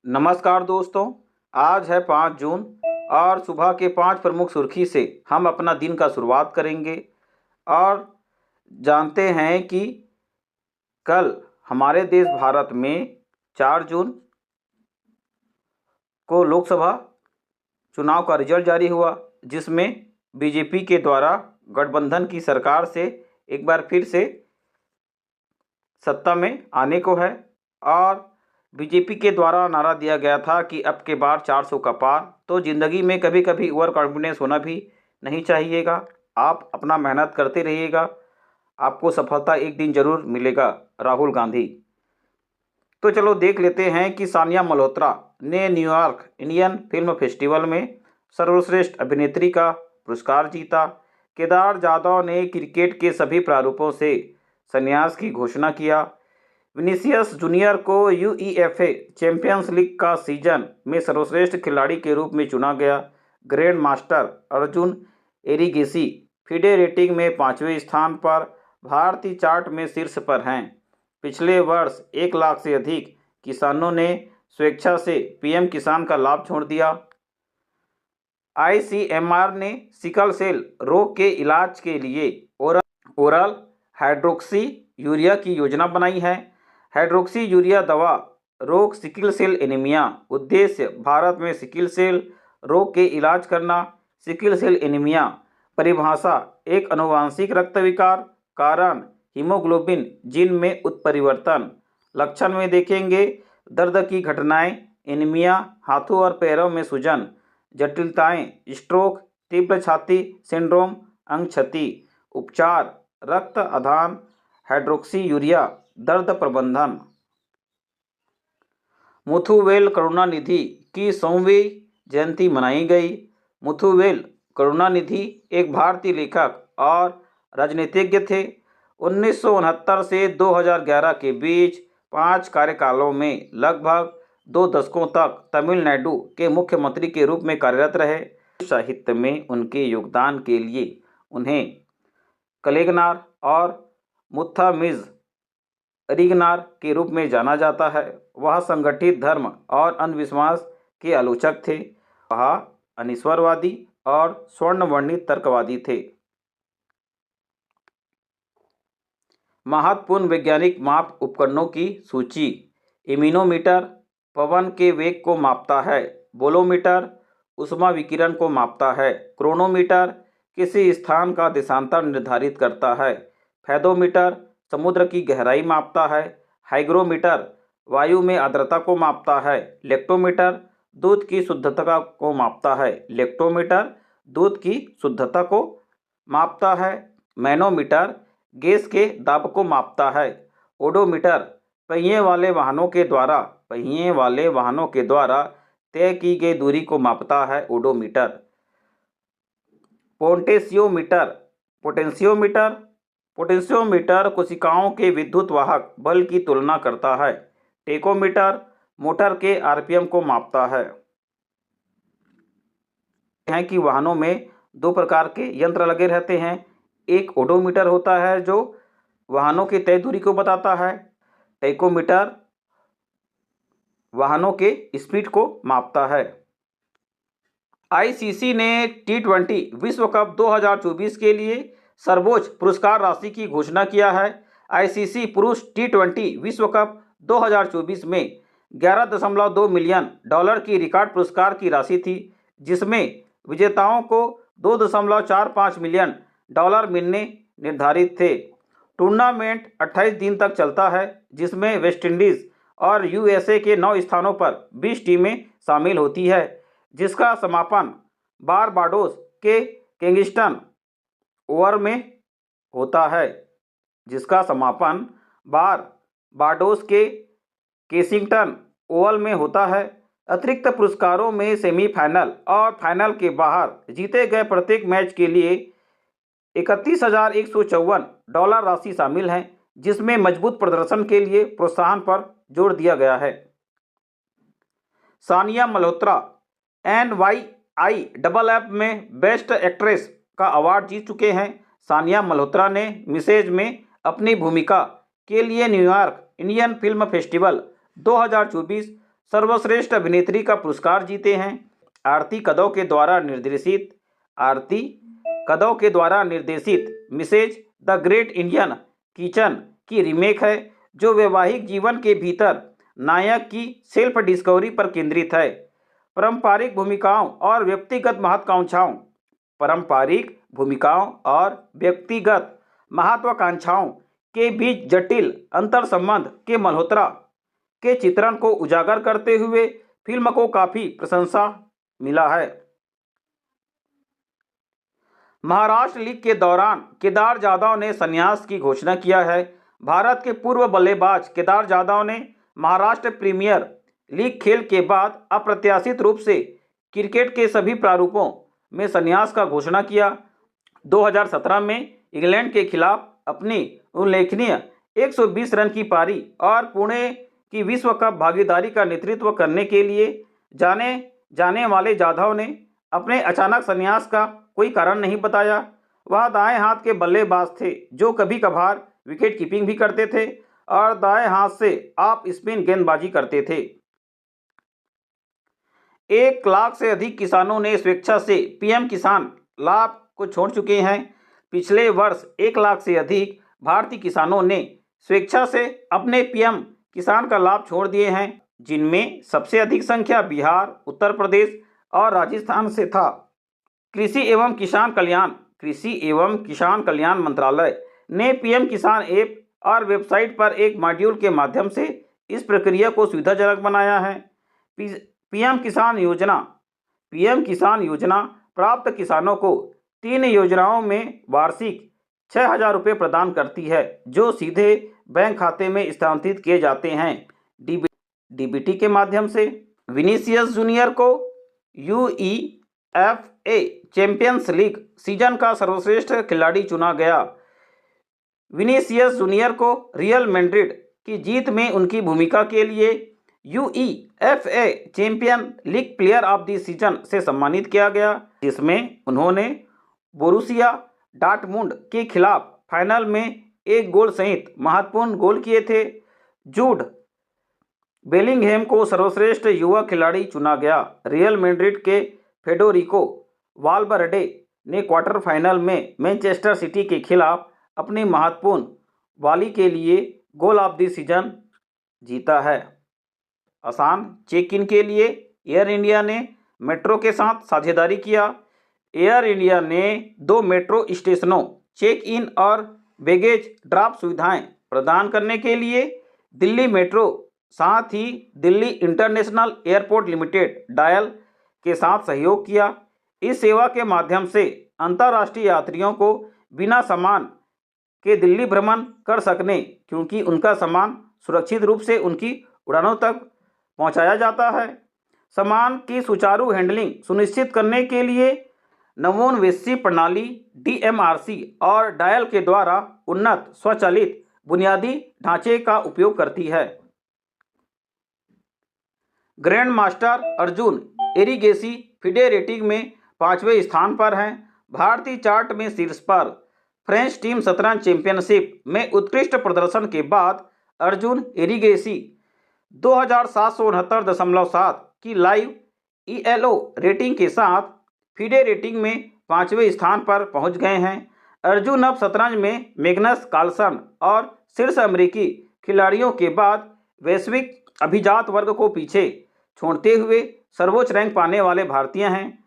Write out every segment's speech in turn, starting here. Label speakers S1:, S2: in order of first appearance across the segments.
S1: नमस्कार दोस्तों। आज है 5 जून और सुबह के 5 प्रमुख सुर्खी से हम अपना दिन का शुरुआत करेंगे। और जानते हैं कि कल हमारे देश भारत में 4 जून को लोकसभा चुनाव का रिजल्ट जारी हुआ, जिसमें बीजेपी के द्वारा गठबंधन की सरकार से एक बार फिर से सत्ता में आने को है। और बीजेपी के द्वारा नारा दिया गया था कि अब के बार 400 का पार। तो ज़िंदगी में कभी कभी ओवर कॉन्फिडेंस होना भी नहीं चाहिएगा। आप अपना मेहनत करते रहिएगा, आपको सफलता एक दिन ज़रूर मिलेगा। राहुल गांधी। तो चलो देख लेते हैं कि सानिया मल्होत्रा ने न्यूयॉर्क इंडियन फिल्म फेस्टिवल में सर्वश्रेष्ठ अभिनेत्री का पुरस्कार जीता। केदार जाधव ने क्रिकेट के सभी प्रारूपों से संन्यास की घोषणा किया। विनीसियस जूनियर को यूईएफए चैंपियंस लीग का सीजन में सर्वश्रेष्ठ खिलाड़ी के रूप में चुना गया। Grand master Arjun Erigaisi FIDE rating में 5वें स्थान पर भारतीय चार्ट में शीर्ष पर हैं। पिछले वर्ष 1 लाख से अधिक किसानों ने स्वेच्छा से पीएम किसान का लाभ छोड़ दिया। आईसीएमआर ने सिकल सेल रोग के इलाज के लिए ओरल हाइड्रोक्सी यूरिया की योजना बनाई है। हाइड्रोक्सी यूरिया दवा रोग सिकिल सेल एनीमिया। उद्देश्य भारत में सिकिल सेल रोग के इलाज करना। सिकिल सेल एनीमिया परिभाषा एक अनुवांशिक रक्त विकार, कारण हीमोग्लोबिन जीन में उत्परिवर्तन। लक्षण में देखेंगे दर्द की घटनाएं, एनीमिया, हाथों और पैरों में सूजन, जटिलताएं, स्ट्रोक, तीव्र छाती सिंड्रोम, अंग क्षति। उपचार रक्त आधान, हाइड्रोक्सी यूरिया, दर्द प्रबंधन। मुथुवेल करुणानिधि की 100वीं जयंती मनाई गई। मुथुवेल करुणानिधि एक भारतीय लेखक और राजनीतिज्ञ थे। 1969 से 2011 के बीच 5 कार्यकालों में लगभग 2 दशकों तक तमिलनाडु के मुख्यमंत्री के रूप में कार्यरत रहे। साहित्य में उनके योगदान के लिए उन्हें कलेगनार और मुथामिज़ अरिगनार के रूप में जाना जाता है। वह संगठित धर्म और अंधविश्वास के आलोचक थे। वह अनिश्वरवादी और स्वर्णवर्णित तर्कवादी थे। महत्वपूर्ण वैज्ञानिक माप उपकरणों की सूची। एमिनोमीटर पवन के वेग को मापता है। बोलोमीटर ऊष्मा विकिरण को मापता है। क्रोनोमीटर किसी स्थान का देशांतर निर्धारित करता है। फेदोमीटर समुद्र की गहराई मापता है। हाइग्रोमीटर वायु में आर्द्रता को मापता है। लेक्टोमीटर दूध की शुद्धता को मापता है। लेक्टोमीटर दूध की शुद्धता को मापता है। मैनोमीटर गैस के दाब को मापता है। ओडोमीटर पहिए वाले वाहनों के द्वारा तय की गई दूरी को मापता है। ओडोमीटर। पोटेंशियोमीटर कोशिकाओं के विद्युत वाहक बल की तुलना करता है। टेकोमीटर मोटर के आरपीएम को मापता है कि वाहनों में 2 प्रकार के यंत्र लगे रहते हैं। एक ओडोमीटर होता है जो वाहनों की तय दूरी को बताता है। टेकोमीटर वाहनों के स्पीड को मापता है। आईसीसी ने T20 विश्व कप 2024 के लिए सर्वोच्च पुरस्कार राशि की घोषणा किया है। आईसीसी पुरुष T20 विश्व कप 2024 में $11.2 मिलियन की रिकॉर्ड पुरस्कार की राशि थी, जिसमें विजेताओं को $2.45 मिलियन मिलने निर्धारित थे। टूर्नामेंट 28 दिन तक चलता है, जिसमें वेस्टइंडीज और यूएसए के 9 स्थानों पर 20 टीमें शामिल होती है, जिसका समापन बारबाडोस के किंगस्टन ओवल में होता है। केसिंगटन ओवल में होता है। अतिरिक्त पुरस्कारों में सेमीफाइनल और फाइनल के बाहर जीते गए प्रत्येक मैच के लिए $31,154 राशि शामिल है, जिसमें मजबूत प्रदर्शन के लिए प्रोत्साहन पर जोर दिया गया है। सानिया मल्होत्रा NYIFF में बेस्ट एक्ट्रेस का अवार्ड जीत चुके हैं। सानिया मल्होत्रा ने मिसेज में अपनी भूमिका के लिए न्यूयॉर्क इंडियन फिल्म फेस्टिवल 2024 सर्वश्रेष्ठ अभिनेत्री का पुरस्कार जीते हैं। आरती कदौ के द्वारा निर्देशित Mrs The Great Indian Kitchen की रीमेक है, जो वैवाहिक जीवन के भीतर नायक की सेल्फ डिस्कवरी पर केंद्रित है। पारंपरिक भूमिकाओं और व्यक्तिगत महत्वाकांक्षाओं के बीच जटिल अंतर संबंध के मल्होत्रा के चित्रण को उजागर करते हुए फिल्म को काफी प्रशंसा मिला है। महाराष्ट्र लीग के दौरान केदार जाधव ने संन्यास की घोषणा किया है। भारत के पूर्व बल्लेबाज केदार जाधव ने महाराष्ट्र प्रीमियर लीग खेल के बाद अप्रत्याशित रूप से क्रिकेट के सभी प्रारूपों में संन्यास का घोषणा किया। 2017 में इंग्लैंड के खिलाफ अपनी उल्लेखनीय 120 रन की पारी और पुणे की विश्व कप भागीदारी का नेतृत्व करने के लिए जाने वाले जाधव ने अपने अचानक संन्यास का कोई कारण नहीं बताया। वह दाएं हाथ के बल्लेबाज थे जो कभी कभार विकेट कीपिंग भी करते थे और दाएं हाथ से ऑफ स्पिन गेंदबाजी करते थे। 1 लाख से अधिक किसानों ने स्वेच्छा से पीएम किसान लाभ को छोड़ चुके हैं। पिछले वर्ष 1 लाख से अधिक भारतीय किसानों ने स्वेच्छा से अपने पीएम किसान का लाभ छोड़ दिए हैं, जिनमें सबसे अधिक संख्या बिहार, उत्तर प्रदेश और राजस्थान से था। कृषि एवं किसान कल्याण मंत्रालय ने पीएम किसान ऐप और वेबसाइट पर एक मॉड्यूल के माध्यम से इस प्रक्रिया को सुविधाजनक बनाया है। पीएम किसान योजना प्राप्त किसानों को 3 योजनाओं में वार्षिक 6,000 रुपये प्रदान करती है, जो सीधे बैंक खाते में स्थानांतरित किए जाते हैं डीबीटी के माध्यम से। विनीसियस जूनियर को यूईएफए चैंपियंस लीग सीजन का सर्वश्रेष्ठ खिलाड़ी चुना गया। विनीसियस जूनियर को रियल मैड्रिड की जीत में उनकी भूमिका के लिए UEFA champion league player of the season से सम्मानित किया गया, जिसमें उन्होंने बोरुसिया डॉर्टमुंड के खिलाफ फाइनल में 1 गोल सहित महत्वपूर्ण गोल किए थे। जूड बेलिंगहैम को सर्वश्रेष्ठ युवा खिलाड़ी चुना गया। रियल मैड्रिड के फेडोरिको वालवर्डे ने क्वार्टर फाइनल में मैनचेस्टर सिटी के खिलाफ अपनी महत्वपूर्ण वाली के लिए गोल ऑफ द सीजन जीता है। आसान चेक इन के लिए एयर इंडिया ने मेट्रो के साथ साझेदारी किया। एयर इंडिया ने 2 मेट्रो स्टेशनों चेक इन और बैगेज ड्रॉप सुविधाएं प्रदान करने के लिए दिल्ली मेट्रो साथ ही Delhi international airport limited DIAL के साथ सहयोग किया। इस सेवा के माध्यम से अंतर्राष्ट्रीय यात्रियों को बिना सामान के दिल्ली भ्रमण कर सकने, क्योंकि उनका सामान सुरक्षित रूप से उनकी उड़ानों तक पहुंचाया जाता है। सामान की सुचारू हैंडलिंग सुनिश्चित करने के लिए नवोन्वेषी प्रणाली डीएमआरसी और डायल के द्वारा उन्नत स्वचालित बुनियादी ढांचे का उपयोग करती है। Grand master Arjun Erigaisi FIDE rating में 5वें स्थान पर हैं। भारतीय चार्ट में शीर्ष पर। फ्रेंच टीम शतरंज चैंपियनशिप में उत्कृष्ट प्रदर्शन के बाद अर्जुन एरिगेसी 2769.7 की लाइव ईएलओ रेटिंग के साथ फिडे रेटिंग में 5वें स्थान पर पहुंच गए हैं। अर्जुन अब शतरंज में मैग्नस कार्लसन और शीर्ष अमेरिकी खिलाड़ियों के बाद वैश्विक अभिजात वर्ग को पीछे छोड़ते हुए सर्वोच्च रैंक पाने वाले भारतीय हैं।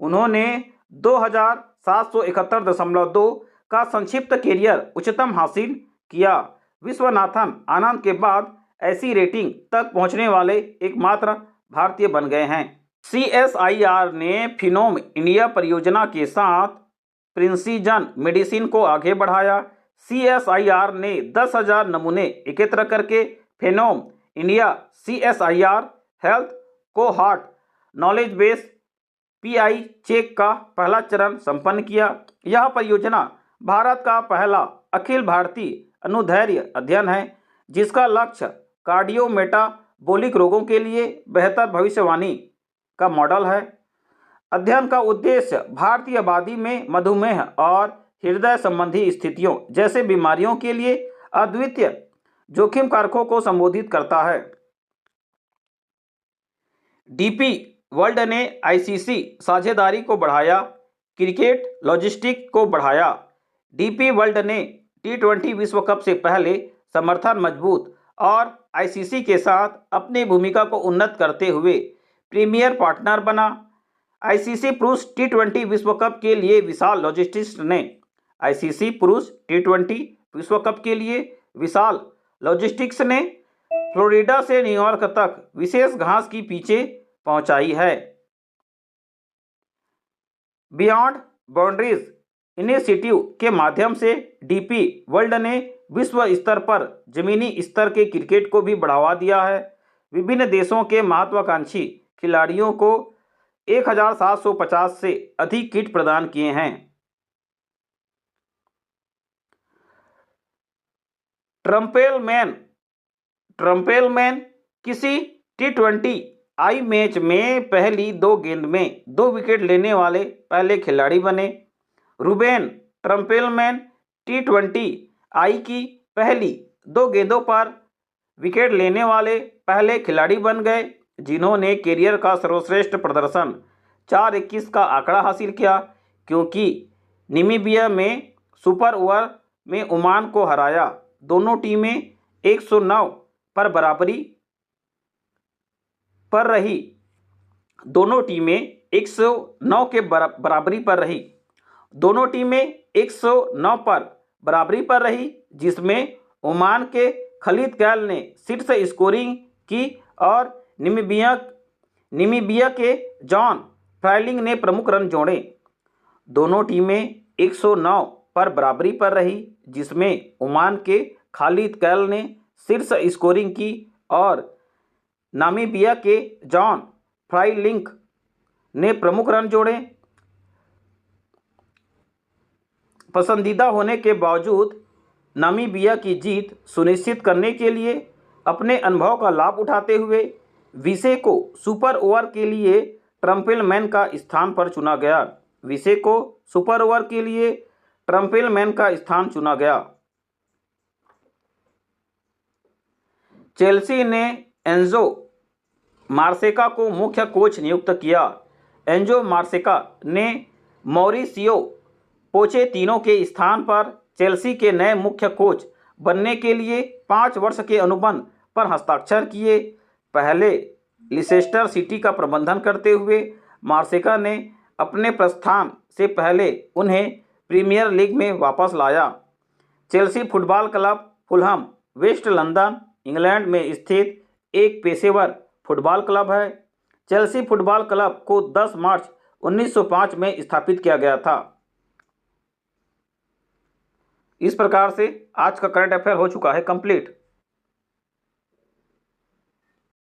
S1: उन्होंने 2771.2 का संक्षिप्त कैरियर उच्चतम हासिल किया। विश्वनाथन आनंद के बाद ऐसी रेटिंग तक पहुंचने वाले एकमात्र भारतीय बन गए हैं। सीएसआईआर ने फिनोम इंडिया परियोजना के साथ प्रिंसीजन मेडिसिन को आगे बढ़ाया। सीएसआईआर ने 10,000 नमूने एकत्र करके Phenome India CSIR health cohort knowledge base PI check का पहला चरण संपन्न किया। यह परियोजना भारत का पहला अखिल भारतीय अनुदैर्ध्य अध्ययन है, जिसका लक्ष्य कार्डियोमेटाबॉलिक रोगों के लिए बेहतर भविष्यवाणी का मॉडल है। अध्ययन का उद्देश्य भारतीय आबादी में मधुमेह और हृदय संबंधी स्थितियों जैसे बीमारियों के लिए अद्वितीय जोखिम कारकों को संबोधित करता है। डीपी वर्ल्ड ने आईसीसी साझेदारी को बढ़ाया, क्रिकेट लॉजिस्टिक को बढ़ाया। डीपी वर्ल्ड ने T20 विश्व कप से पहले समर्थन मजबूत और आईसीसी के साथ अपनी भूमिका को उन्नत करते हुए प्रीमियर पार्टनर बना। आईसीसी पुरुष T20 विश्व कप के लिए विशाल लॉजिस्टिक्स ने आईसीसी पुरुष T20 विश्व कप के लिए विशाल लॉजिस्टिक्स ने फ्लोरिडा से न्यूयॉर्क तक विशेष घास की पिचें पहुंचाई है। बियॉन्ड बाउंड्रीज इनिशिएटिव के माध्यम से डीपी वर्ल्ड ने विश्व स्तर पर जमीनी स्तर के क्रिकेट को भी बढ़ावा दिया है। विभिन्न देशों के महत्वाकांक्षी खिलाड़ियों को 1750 से अधिक किट प्रदान किए हैं। ट्रम्पेलमैन किसी T20 आई मैच में पहली 2 गेंद में 2 विकेट लेने वाले पहले खिलाड़ी बने। रूबेन ट्रम्पेलमैन T20 आई की पहली 2 गेंदों पर विकेट लेने वाले पहले खिलाड़ी बन गए, जिन्होंने कैरियर का सर्वश्रेष्ठ प्रदर्शन 4-21 का आंकड़ा हासिल किया, क्योंकि नामीबिया में सुपर ओवर में ओमान को हराया। दोनों टीमें 109 पर बराबरी पर रही। दोनों टीमें 109 के बराबरी पर रही। दोनों टीमें 109 पर बराबरी पर रही, जिसमें ओमान के खलीद कैल ने शीर्ष स्कोरिंग की और नामीबिया के जॉन फ्राइलिंग ने प्रमुख रन जोड़े। दोनों टीमें 109 पर बराबरी पर रही, जिसमें ओमान के खालिद कैल ने शीर्ष स्कोरिंग की और नामीबिया के जॉन फ्राइलिंग ने प्रमुख रन जोड़े। पसंदीदा होने के बावजूद नामीबिया की जीत सुनिश्चित करने के लिए अपने अनुभव का लाभ उठाते हुए विसे को सुपर ओवर के लिए ट्रम्पेलमैन का स्थान पर चुना गया। विसे को सुपर ओवर के लिए ट्रम्पेलमैन का स्थान चुना गया। चेल्सी ने एंजो मार्सेका को मुख्य कोच नियुक्त किया। एंजो मार्सेका ने मौरिसियो पोचेटिनो के स्थान पर चेल्सी के नए मुख्य कोच बनने के लिए 5 वर्ष के अनुबंध पर हस्ताक्षर किए। पहले लिसेस्टर सिटी का प्रबंधन करते हुए मार्सेका ने अपने प्रस्थान से पहले उन्हें प्रीमियर लीग में वापस लाया। Chelsea football club Fulham West London England में स्थित एक पेशेवर फुटबॉल क्लब है। चेल्सी फुटबॉल क्लब को 10 मार्च 1905 में स्थापित किया गया था। इस प्रकार से आज का करंट अफेयर हो चुका है कंप्लीट।